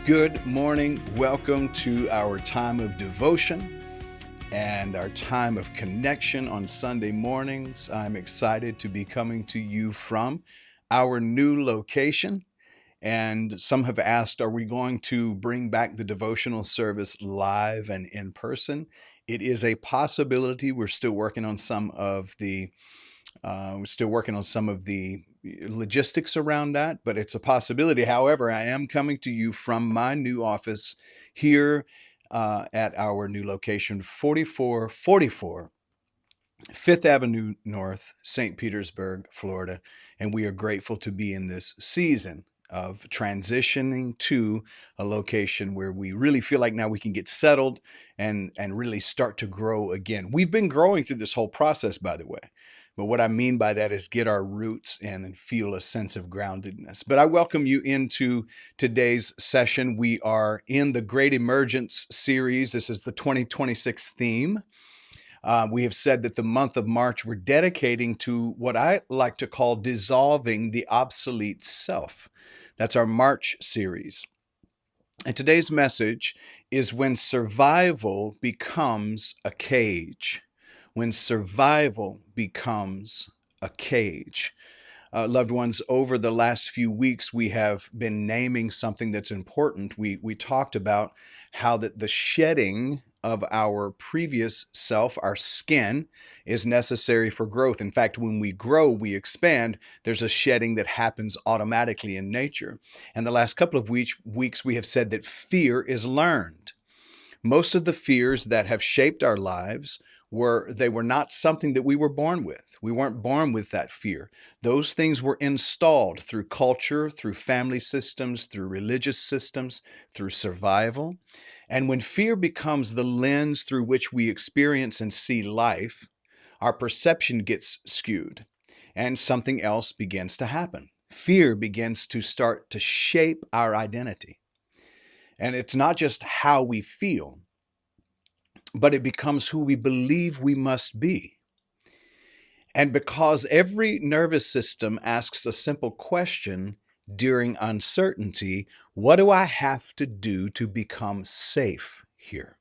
Good morning. Welcome to our time of devotion and our time of connection on Sunday mornings. I'm excited to be coming to you from our new location. And some have asked, are we going to bring back the devotional service live and in person? It is a possibility. We're still working on some of the logistics around that, but it's a possibility. However, I am coming to you from my new office here at our new location, 4444 Fifth Avenue North, St. Petersburg, Florida. And we are grateful to be in this season of transitioning to a location where we really feel like now we can get settled and really start to grow again. We've been growing through this whole process, by the way. But what I mean by that is get our roots in and feel a sense of groundedness. But I welcome you into today's session. We are in the Great Emergence series. This is the 2026 theme. We have said that the month of March we're dedicating to what I like to call dissolving the obsolete self. That's our March series. And today's message is when survival becomes a cage. When survival becomes a cage. Loved ones, over the last few weeks, we have been naming something that's important. We talked about how that the shedding of our previous self, our skin, is necessary for growth. In fact, when we grow, we expand. There's a shedding that happens automatically in nature. And the last couple of weeks, we have said that fear is learned. Most of the fears that have shaped our lives were not something that we were born with. We weren't born with that fear. Those things were installed through culture, through family systems, through religious systems, through survival. And when fear becomes the lens through which we experience and see life, our perception gets skewed and something else begins to happen. Fear begins to start to shape our identity. And it's not just how we feel, but it becomes who we believe we must be. And because every nervous system asks a simple question during uncertainty, what do I have to do to become safe here?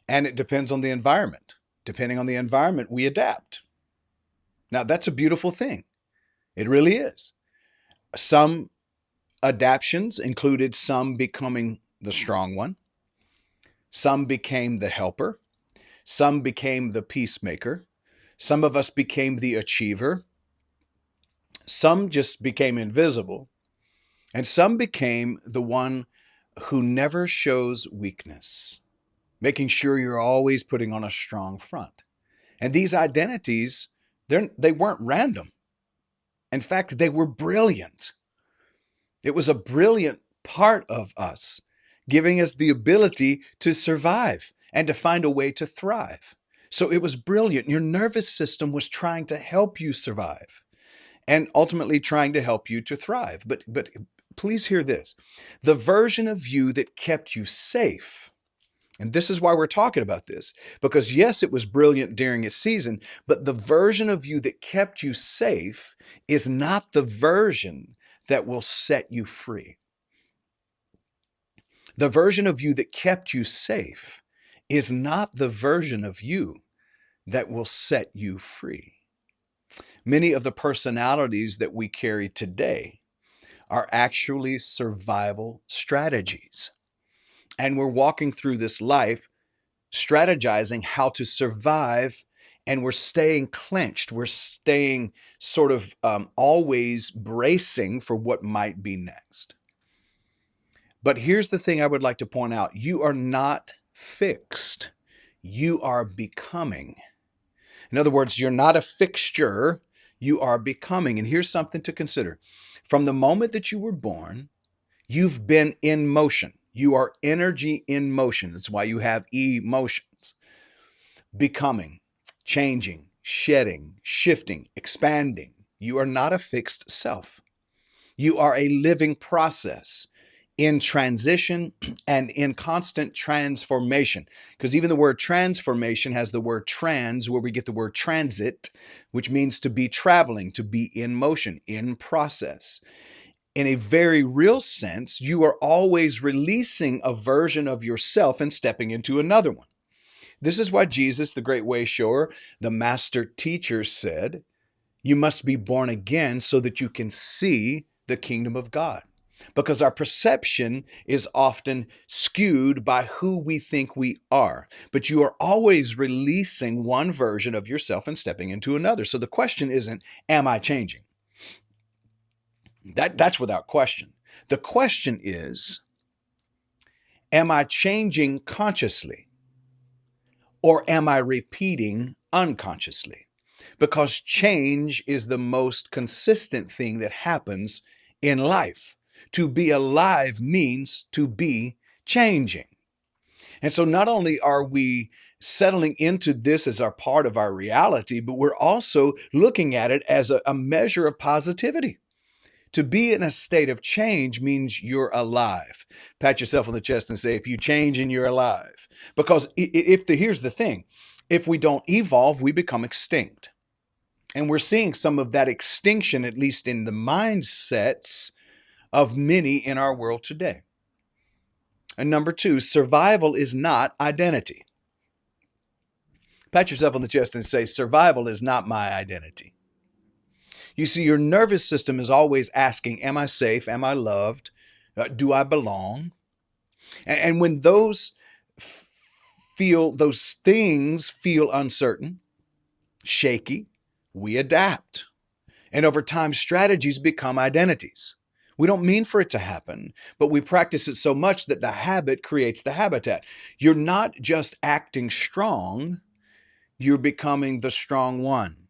And it depends on the environment. Depending on the environment, we adapt. Now, that's a beautiful thing. It really is. Some adaptions included some becoming the strong one. Some became the helper. Some became the peacemaker. Some of us became the achiever. Some just became invisible. And some became the one who never shows weakness, making sure you're always putting on a strong front. And these identities, they weren't random. In fact, they were brilliant. It was a brilliant part of us, giving us the ability to survive and to find a way to thrive. So it was brilliant. Your nervous system was trying to help you survive and ultimately trying to help you to thrive. But please hear this. The version of you that kept you safe, and this is why we're talking about this, because yes, it was brilliant during its season, but the version of you that kept you safe is not the version that will set you free. The version of you that kept you safe is not the version of you that will set you free. Many of the personalities that we carry today are actually survival strategies. And we're walking through this life strategizing how to survive, and we're staying clenched. We're staying sort of always bracing for what might be next. But here's the thing I would like to point out. You are not fixed. You are becoming. In other words, you're not a fixture. You are becoming. And here's something to consider. From the moment that you were born, you've been in motion. You are energy in motion. That's why you have emotions. Becoming, changing, shedding, shifting, expanding. You are not a fixed self. You are a living process in transition and in constant transformation. Because even the word transformation has the word trans, where we get the word transit, which means to be traveling, to be in motion, in process. in a very real sense, you are always releasing a version of yourself and stepping into another one. This is why Jesus, the great way shower, the master teacher, said, you must be born again so that you can see the kingdom of God. Because our perception is often skewed by who we think we are. But you are always releasing one version of yourself and stepping into another. So the question isn't, am I changing? That's without question. The question is, am I changing consciously or am I repeating unconsciously? Because change is the most consistent thing that happens in life. To be alive means to be changing. And so not only are we settling into this as our part of our reality, but we're also looking at it as a measure of positivity. To be in a state of change means you're alive. Pat yourself on the chest and say, if you change and you're alive. Because here's the thing, if we don't evolve, we become extinct. And we're seeing some of that extinction, at least in the mindsets of many in our world today. And number two, survival is not identity. Pat yourself on the chest and say, survival is not my identity. You see, your nervous system is always asking, am I safe? Am I loved? Do I belong? And when those things feel uncertain, shaky, we adapt. And over time, strategies become identities. We don't mean for it to happen, but we practice it so much that the habit creates the habitat. You're not just acting strong, you're becoming the strong one.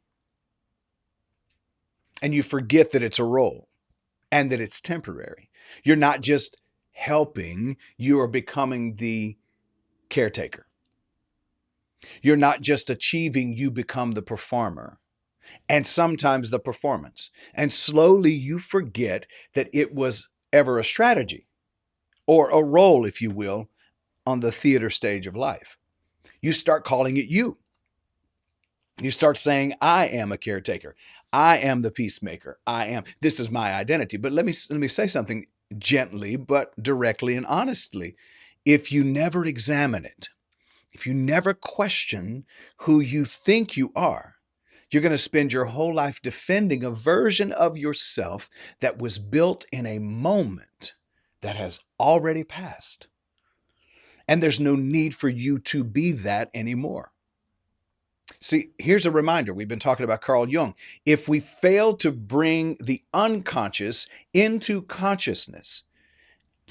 And you forget that it's a role and that it's temporary. You're not just helping, you are becoming the caretaker. You're not just achieving, you become the performer. And sometimes the performance. And slowly you forget that it was ever a strategy or a role, if you will, on the theater stage of life. You start calling it you. You start saying, I am a caretaker. I am the peacemaker. This is my identity. But let me say something gently, but directly and honestly. If you never examine it, if you never question who you think you are, you're going to spend your whole life defending a version of yourself that was built in a moment that has already passed. And there's no need for you to be that anymore. See, here's a reminder. We've been talking about Carl Jung. If we fail to bring the unconscious into consciousness,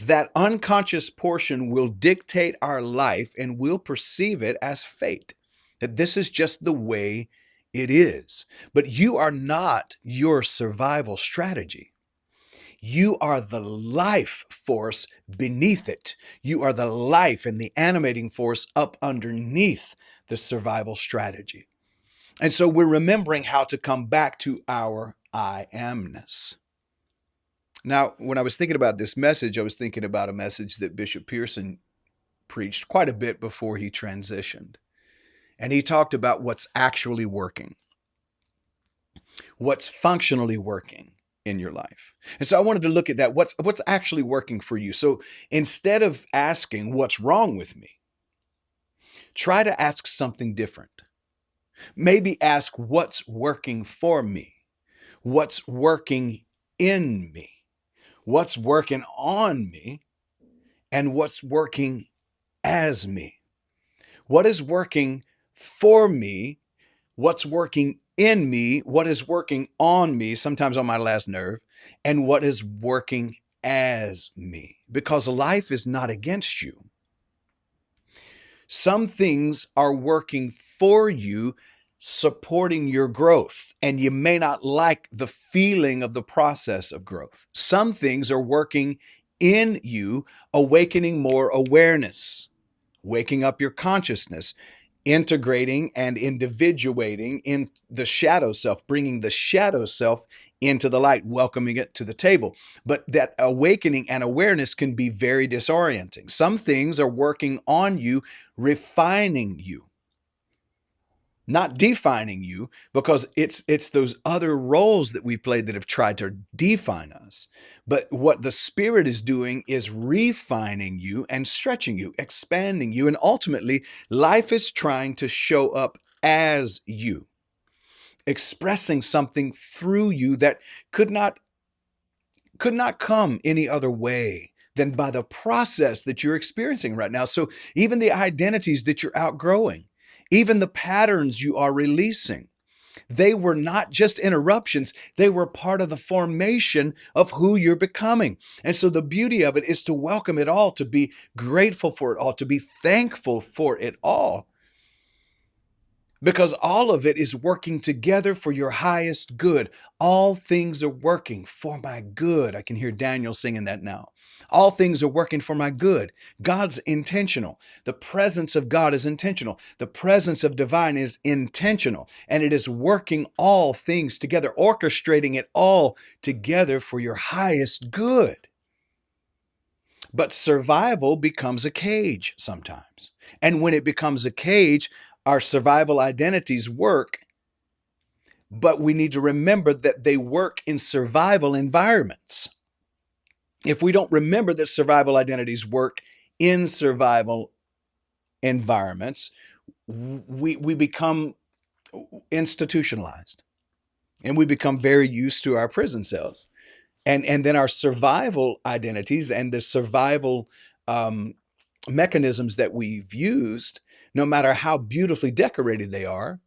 that unconscious portion will dictate our life and we'll perceive it as fate. That this is just the way it is. But you are not your survival strategy. You are the life force beneath it. You are the life and the animating force up underneath the survival strategy. And so we're remembering how to come back to our I amness. Now, when I was thinking about this message, I was thinking about a message that Bishop Pearson preached quite a bit before he transitioned. And he talked about what's actually working, what's functionally working in your life. And so I wanted to look at that. What's actually working for you? So instead of asking what's wrong with me, try to ask something different. Maybe ask what's working for me, what's working in me, what's working on me, and what's working as me. What is working for me? What's working in me? What is working on me, sometimes on my last nerve, and what is working as me? Because life is not against you. Some things are working for you, supporting your growth, and you may not like the feeling of the process of growth. Some things are working in you, awakening more awareness, waking up your consciousness, integrating and individuating in the shadow self, bringing the shadow self into the light, welcoming it to the table. But that awakening and awareness can be very disorienting. Some things are working on you, refining you. not defining you, because it's those other roles that we played that have tried to define us. But what the Spirit is doing is refining you and stretching you, expanding you, and ultimately life is trying to show up as you, expressing something through you that could not come any other way than by the process that you're experiencing right now. So even the identities that you're outgrowing, even the patterns you are releasing, they were not just interruptions, they were part of the formation of who you're becoming. And so the beauty of it is to welcome it all, to be grateful for it all, to be thankful for it all, because all of it is working together for your highest good. All things are working for my good. I can hear Daniel singing that now. All things are working for my good. God's intentional. The presence of God is intentional. The presence of divine is intentional, and it is working all things together, orchestrating it all together for your highest good. But survival becomes a cage sometimes. And when it becomes a cage, our survival identities work, but we need to remember that they work in survival environments. If we don't remember that survival identities work in survival environments, we become institutionalized, and we become very used to our prison cells. And then our survival identities and the survival mechanisms that we've used, no matter how beautifully decorated they are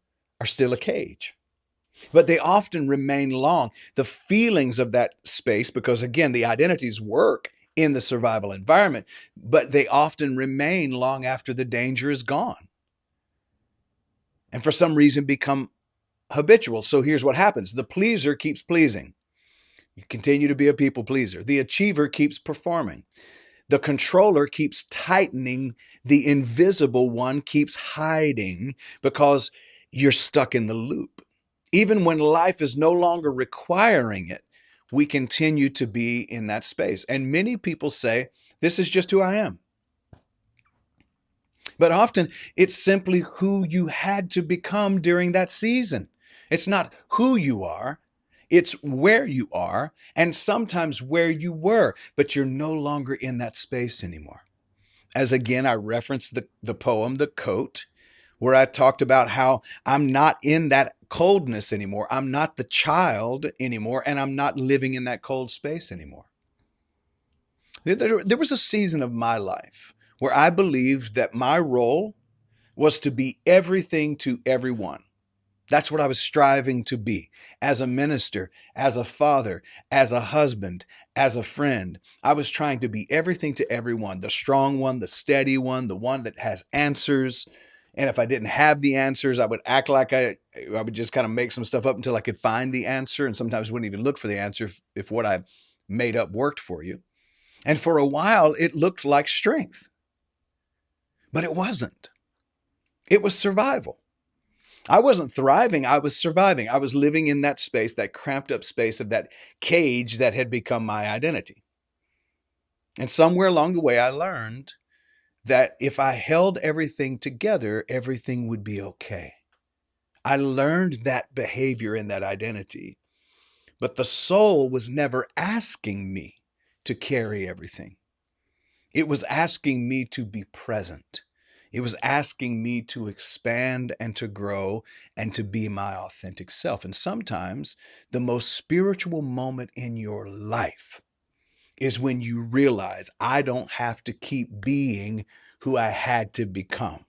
still a cage. But they often remain long. The feelings of that space, because again, the identities work in the survival environment, but they often remain long after the danger is gone. And for some reason become habitual. So here's what happens. The pleaser keeps pleasing. You continue to be a people pleaser. The achiever keeps performing. The controller keeps tightening. The invisible one keeps hiding, because you're stuck in the loop. Even when life is no longer requiring it, we continue to be in that space. And many people say, this is just who I am. But often it's simply who you had to become during that season. It's not who you are. It's where you are, and sometimes where you were, but you're no longer in that space anymore. As again, I referenced the poem, The Coat, where I talked about how I'm not in that coldness anymore. I'm not the child anymore, and I'm not living in that cold space anymore. There was a season of my life where I believed that my role was to be everything to everyone. That's what I was striving to be as a minister, as a father, as a husband, as a friend. I was trying to be everything to everyone, the strong one, the steady one, the one that has answers. And if I didn't have the answers, I would act like I would just kind of make some stuff up until I could find the answer. And sometimes wouldn't even look for the answer if what I made up worked for you. And for a while, it looked like strength, but it wasn't. It was survival. I wasn't thriving. I was surviving. I was living in that space, that cramped up space of that cage that had become my identity. And somewhere along the way, I learned that if I held everything together, everything would be okay. I learned that behavior and that identity, but the soul was never asking me to carry everything. It was asking me to be present. It was asking me to expand and to grow and to be my authentic self. And sometimes the most spiritual moment in your life is when you realize I don't have to keep being who I had to become.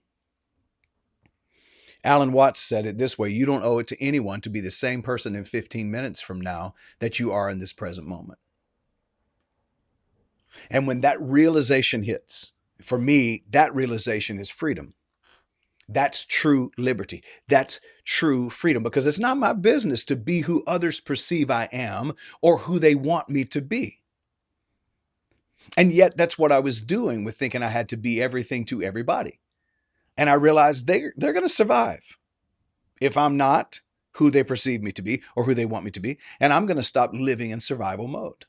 Alan Watts said it this way: you don't owe it to anyone to be the same person in 15 minutes from now that you are in this present moment. And when that realization hits, for me, that realization is freedom. That's true liberty. That's true freedom, because it's not my business to be who others perceive I am or who they want me to be. And yet that's what I was doing with thinking I had to be everything to everybody. And I realized they're going to survive if I'm not who they perceive me to be or who they want me to be. And I'm going to stop living in survival mode,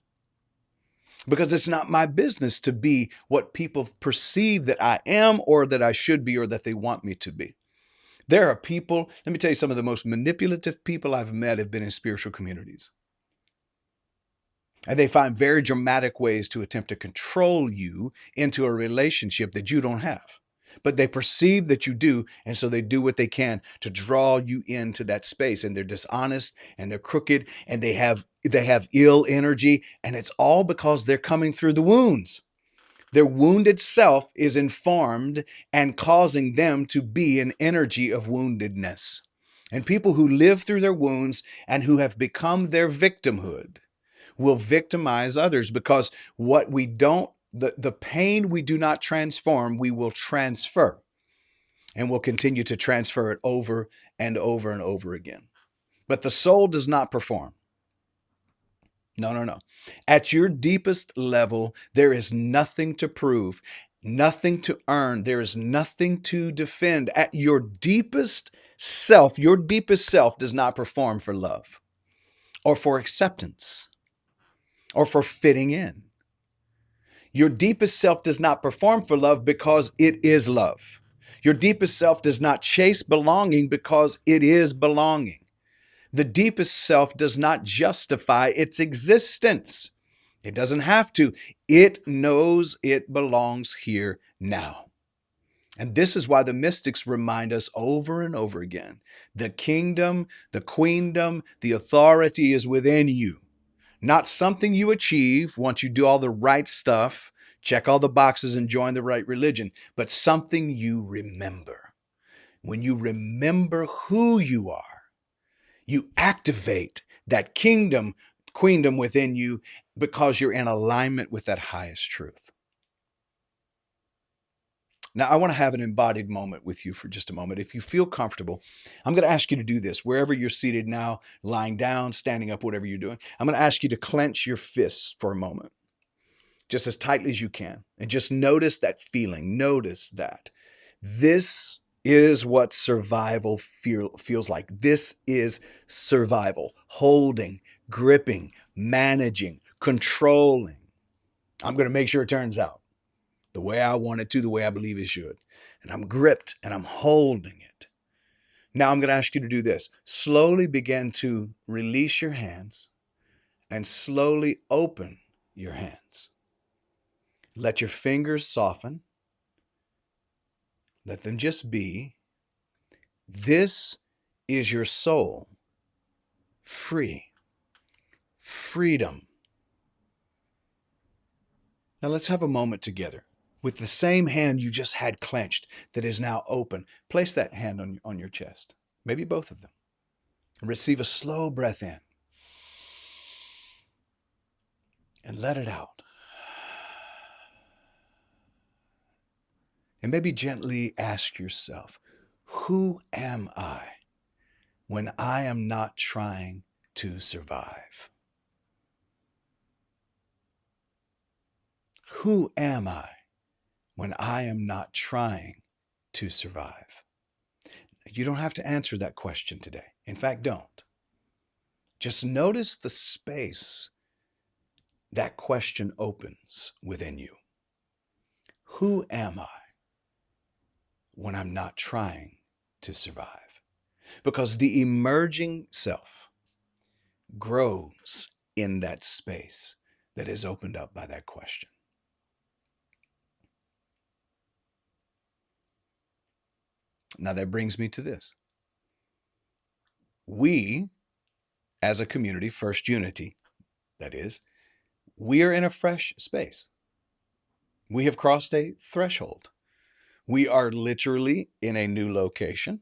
because it's not my business to be what people perceive that I am or that I should be or that they want me to be. There are people, let me tell you, some of the most manipulative people I've met have been in spiritual communities. And they find very dramatic ways to attempt to control you into a relationship that you don't have. But they perceive that you do, and so they do what they can to draw you into that space. And they're dishonest and they're crooked and they have ill energy, and it's all because they're coming through the wounds. Their wounded self is informed and causing them to be an energy of woundedness. And people who live through their wounds and who have become their victimhood will victimize others, because what we don't, the pain we do not transform, we will transfer, and we'll continue to transfer it over and over and over again. But the soul does not perform. No, no, no. At your deepest level, there is nothing to prove, nothing to earn. There is nothing to defend. At your deepest self does not perform for love or for acceptance or for fitting in. Your deepest self does not perform for love because it is love. Your deepest self does not chase belonging because it is belonging. The deepest self does not justify its existence. It doesn't have to. It knows it belongs here now. And this is why the mystics remind us over and over again, the kingdom, the queendom, the authority is within you. Not something you achieve once you do all the right stuff, check all the boxes and join the right religion, but something you remember. When you remember who you are, you activate that queendom within you, because you're in alignment with that highest truth. Now, I want to have an embodied moment with you for just a moment. If you feel comfortable, I'm going to ask you to do this wherever you're seated now, lying down, standing up, whatever you're doing. I'm going to ask you to clench your fists for a moment, just as tightly as you can. And just notice that feeling. Notice that. This is what survival feels like. This is survival. Holding, gripping, managing, controlling. I'm going to make sure it turns out the way I want it to, the way I believe it should. And I'm gripped and I'm holding it. Now I'm going to ask you to do this. Slowly begin to release your hands and slowly open your hands. Let your fingers soften. Let them just be. This is your soul. Free. Freedom. Now let's have a moment together. With the same hand you just had clenched that is now open, place that hand on your chest, maybe both of them, and receive a slow breath in and let it out. And maybe gently ask yourself, who am I when I am not trying to survive? Who am I when I am not trying to survive? You don't have to answer that question today. In fact, don't. Just notice the space that question opens within you. Who am I when I'm not trying to survive? Because the emerging self grows in that space that is opened up by that question. Now that brings me to this. We, as a community, First Unity, that is, we are in a fresh space. We have crossed a threshold. We are literally in a new location.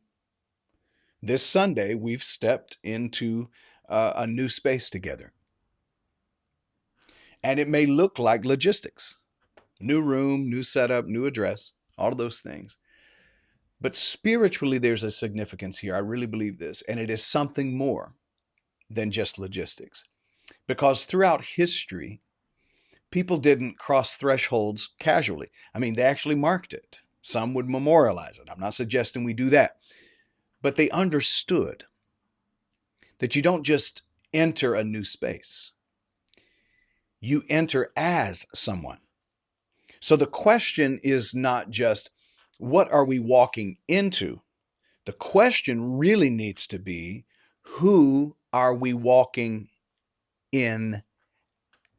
This Sunday, we've stepped into a new space together. And it may look like logistics. New room, new setup, new address, all of those things. But spiritually, there's a significance here. I really believe this. And it is something more than just logistics. Because throughout history, people didn't cross thresholds casually. I mean, they actually marked it. Some would memorialize it. I'm not suggesting we do that. But they understood that you don't just enter a new space. You enter as someone. So the question is not just, what are we walking into? The question really needs to be, who are we walking in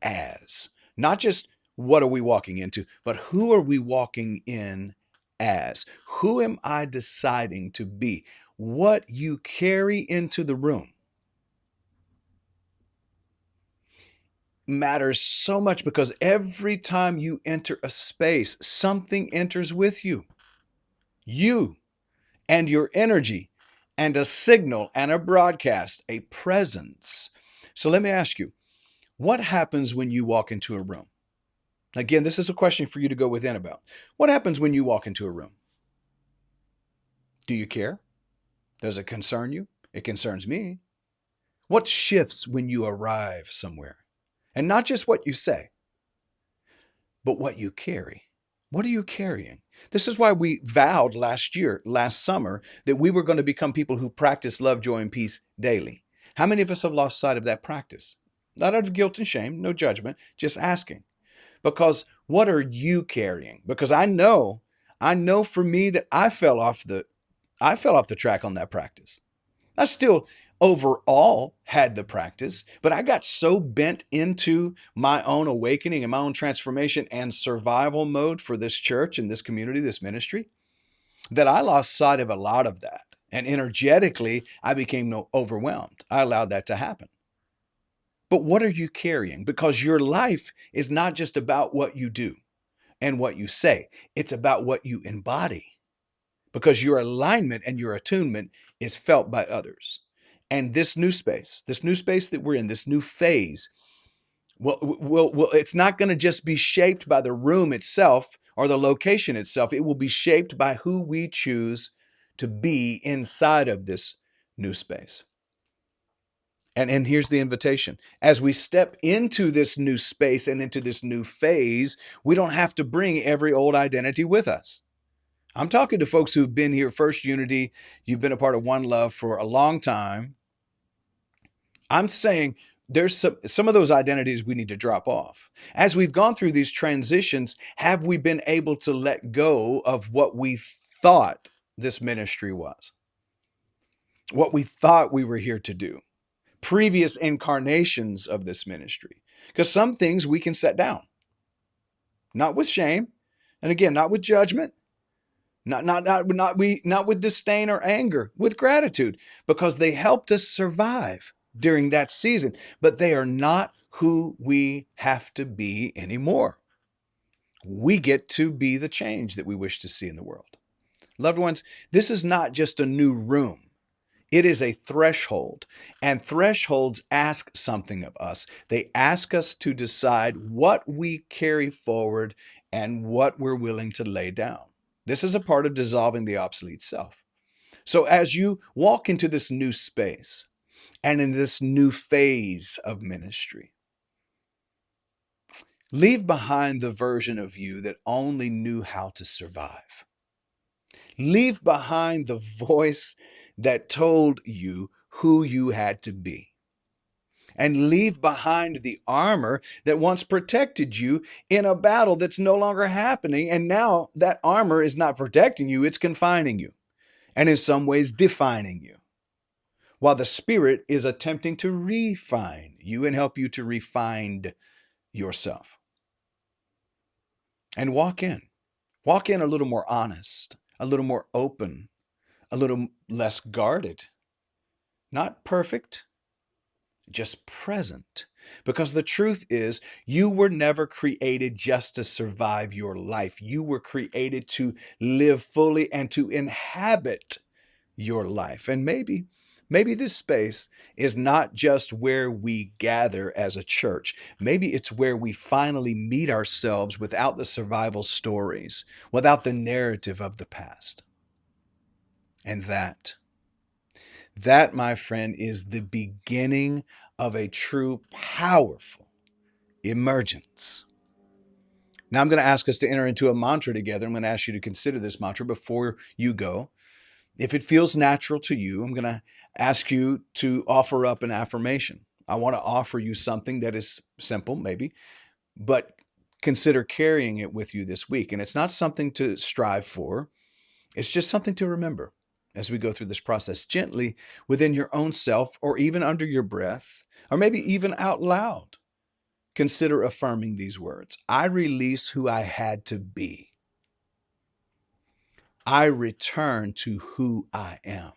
as? Not just what are we walking into, but who are we walking in as? Who am I deciding to be? What you carry into the room matters so much, because every time you enter a space, something enters with you. You and your energy and a signal and a broadcast, a presence. So let me ask you, what happens when you walk into a room? Again, this is a question for you to go within about. What happens when you walk into a room? Do you care? Does it concern you? It concerns me. What shifts when you arrive somewhere? And not just what you say, but what you carry. What are you carrying? This is why we vowed last summer, that we were going to become people who practice love, joy, and peace daily. How many of us have lost sight of that practice? Not out of guilt and shame, no judgment, just asking. Because what are you carrying? Because I know for me that I fell off the track on that practice. I still overall had the practice, but I got so bent into my own awakening and my own transformation and survival mode for this church and this community, this ministry, that I lost sight of a lot of that. And energetically, I became overwhelmed. I allowed that to happen. But what are you carrying? Because your life is not just about what you do and what you say, it's about what you embody, because your alignment and your attunement is felt by others. And this new space that we're in, this new phase, it's not going to just be shaped by the room itself or the location itself. It will be shaped by who we choose to be inside of this new space. And here's the invitation. As we step into this new space and into this new phase, we don't have to bring every old identity with us. I'm talking to folks who've been here, First Unity, you've been a part of One Love for a long time. I'm saying there's some of those identities we need to drop off. As we've gone through these transitions, have we been able to let go of what we thought this ministry was? What we thought we were here to do? Previous incarnations of this ministry? Because some things we can set down, not with shame, and again, not with judgment, not with disdain or anger, with gratitude, because they helped us survive during that season, but they are not who we have to be anymore. We get to be the change that we wish to see in the world. Loved ones, this is not just a new room. It is a threshold, and thresholds ask something of us. They ask us to decide what we carry forward and what we're willing to lay down. This is a part of dissolving the obsolete self. So as you walk into this new space and in this new phase of ministry, leave behind the version of you that only knew how to survive. Leave behind the voice that told you who you had to be. And leave behind the armor that once protected you in a battle that's no longer happening. And now that armor is not protecting you, it's confining you, and in some ways defining you, while the Spirit is attempting to refine you and help you to refine yourself. And walk in. Walk in a little more honest, a little more open, a little less guarded. Not perfect, just present. Because the truth is, you were never created just to survive your life. You were created to live fully and to inhabit your life. And maybe this space is not just where we gather as a church. Maybe it's where we finally meet ourselves without the survival stories, without the narrative of the past. And that, my friend, is the beginning of a true, powerful emergence. Now I'm going to ask us to enter into a mantra together. I'm going to ask you to consider this mantra before you go. If it feels natural to you, I'm going to ask you to offer up an affirmation. I want to offer you something that is simple, maybe, but consider carrying it with you this week. And it's not something to strive for. It's just something to remember. as we go through this process, gently within your own self, or even under your breath, or maybe even out loud, consider affirming these words. I release who I had to be. I return to who I am.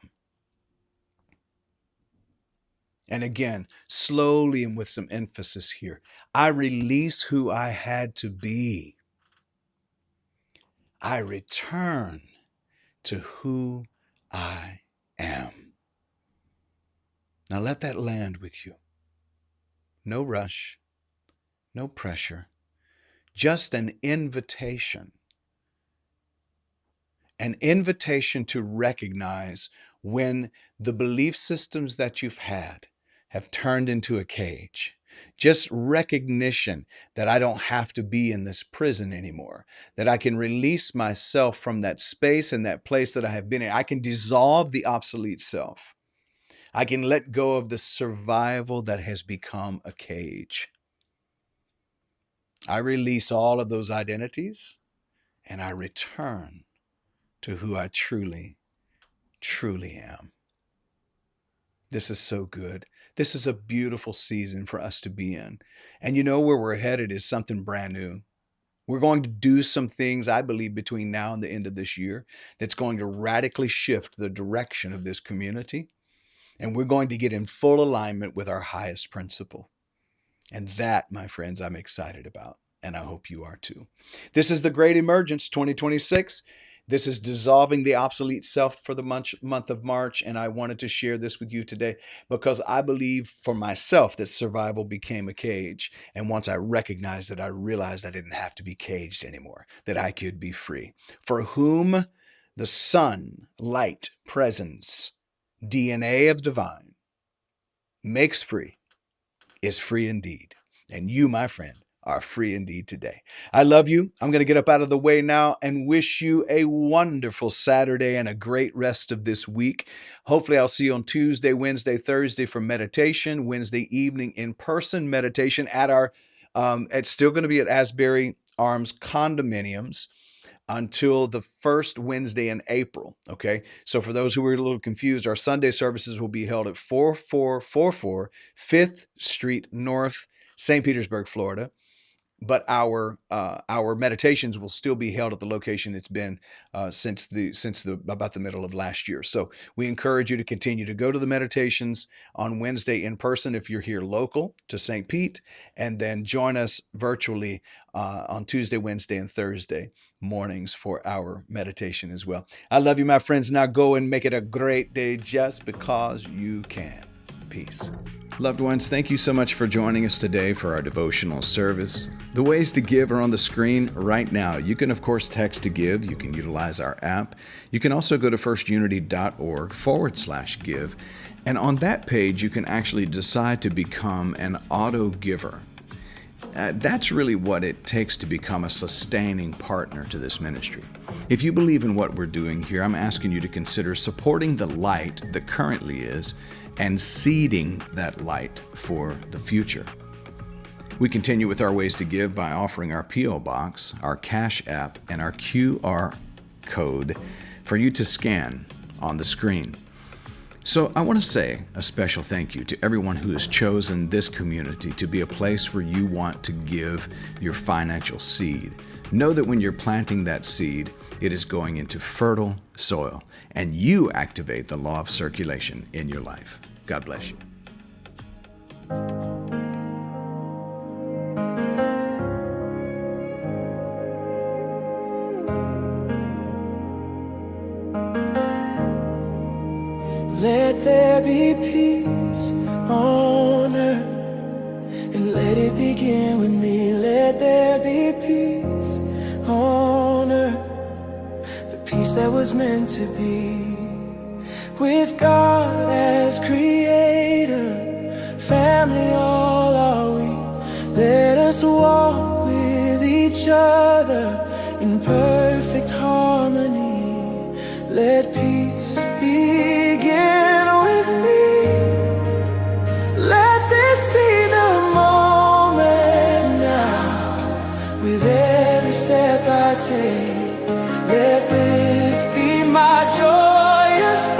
And again, slowly and with some emphasis here, I release who I had to be. I return to who I am. Now let that land with you. No rush, no pressure, just an invitation. An invitation to recognize when the belief systems that you've had have turned into a cage. Just recognition that I don't have to be in this prison anymore, that I can release myself from that space and that place that I have been in. I can dissolve the obsolete self. I can let go of the survival that has become a cage. I release all of those identities and I return to who I truly, truly am. This is so good. This is a beautiful season for us to be in. And you know where we're headed is something brand new. We're going to do some things, I believe, between now and the end of this year that's going to radically shift the direction of this community. And we're going to get in full alignment with our highest principle. And that, my friends, I'm excited about. And I hope you are too. This is the Great Emergence 2026. This is dissolving the obsolete self for the month of March. And I wanted to share this with you today because I believe for myself that survival became a cage. And once I recognized it, I realized I didn't have to be caged anymore, that I could be free. For whom the sun, light, presence, DNA of divine makes free is free indeed. And you, my friend, are free indeed today. I love you. I'm going to get up out of the way now and wish you a wonderful Saturday and a great rest of this week. Hopefully I'll see you on Tuesday, Wednesday, Thursday for meditation, Wednesday evening in-person meditation at our, it's still going to be at Asbury Arms condominiums until the first Wednesday in April. Okay. So for those who were a little confused, our Sunday services will be held at 4444 5th Street North, St. Petersburg, Florida. But our meditations will still be held at the location it's been since about the middle of last year. So we encourage you to continue to go to the meditations on Wednesday in person if you're here local to St. Pete, and then join us virtually on Tuesday, Wednesday, and Thursday mornings for our meditation as well. I love you, my friends. Now go and make it a great day just because you can. Peace. Loved ones, thank you so much for joining us today for our devotional service. The ways to give are on the screen right now. You can, of course, text to give. You can utilize our app. You can also go to firstunity.org/give. And on that page, you can actually decide to become an auto giver. That's really what it takes to become a sustaining partner to this ministry. If you believe in what we're doing here, I'm asking you to consider supporting the light that currently is and seeding that light for the future. We continue with our ways to give by offering our P.O. Box, our Cash App, and our QR code for you to scan on the screen. So I want to say a special thank you to everyone who has chosen this community to be a place where you want to give your financial seed. Know that when you're planting that seed, it is going into fertile soil, and you activate the law of circulation in your life. God bless you. Let there be peace on earth, and let it begin with me. Let there be peace on earth, the peace that was meant to be. With God as creator, family all are we. Let us walk with each other in perfect harmony. Let peace begin with me. Let this be the moment now. With every step I take, let this be my joyous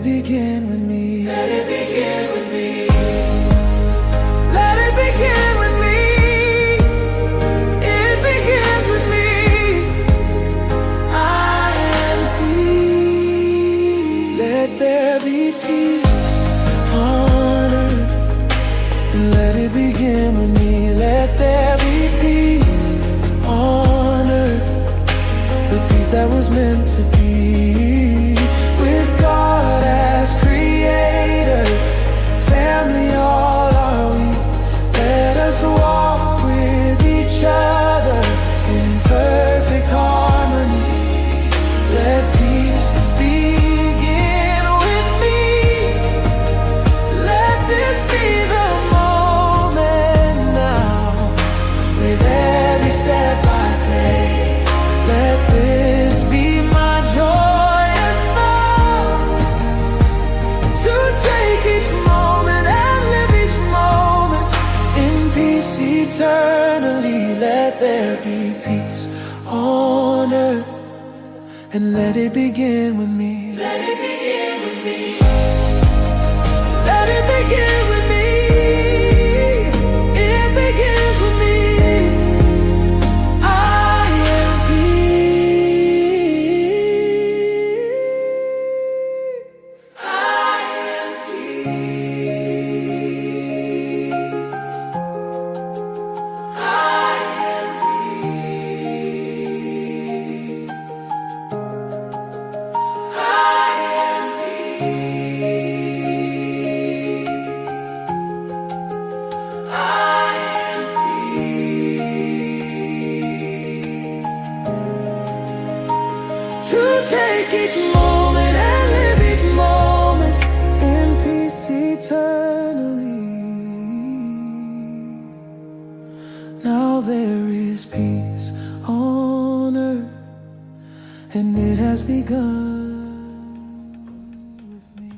begin with me. Let it begin with me. Let it begin with me. It begins with me. I am peace. Let there be peace on earth. And let it begin with me. Let there be peace on earth. The peace that was meant to be. With God as creator, family all are we. Let us walk with each other in perfect harmony. Let peace begin with me. Let this be the moment now. With every step I take, let this be my joyous thought. To take each moment and live each moment in peace eternally. Let there be peace on earth. And let it begin with me. Let it begin with me. Let it begin with me. It begins with me. I am peace. I am peace. I am peace. I am peace. I am peace. To take each moment and live each moment in peace eternally. Now there is peace on earth, and it has begun with me.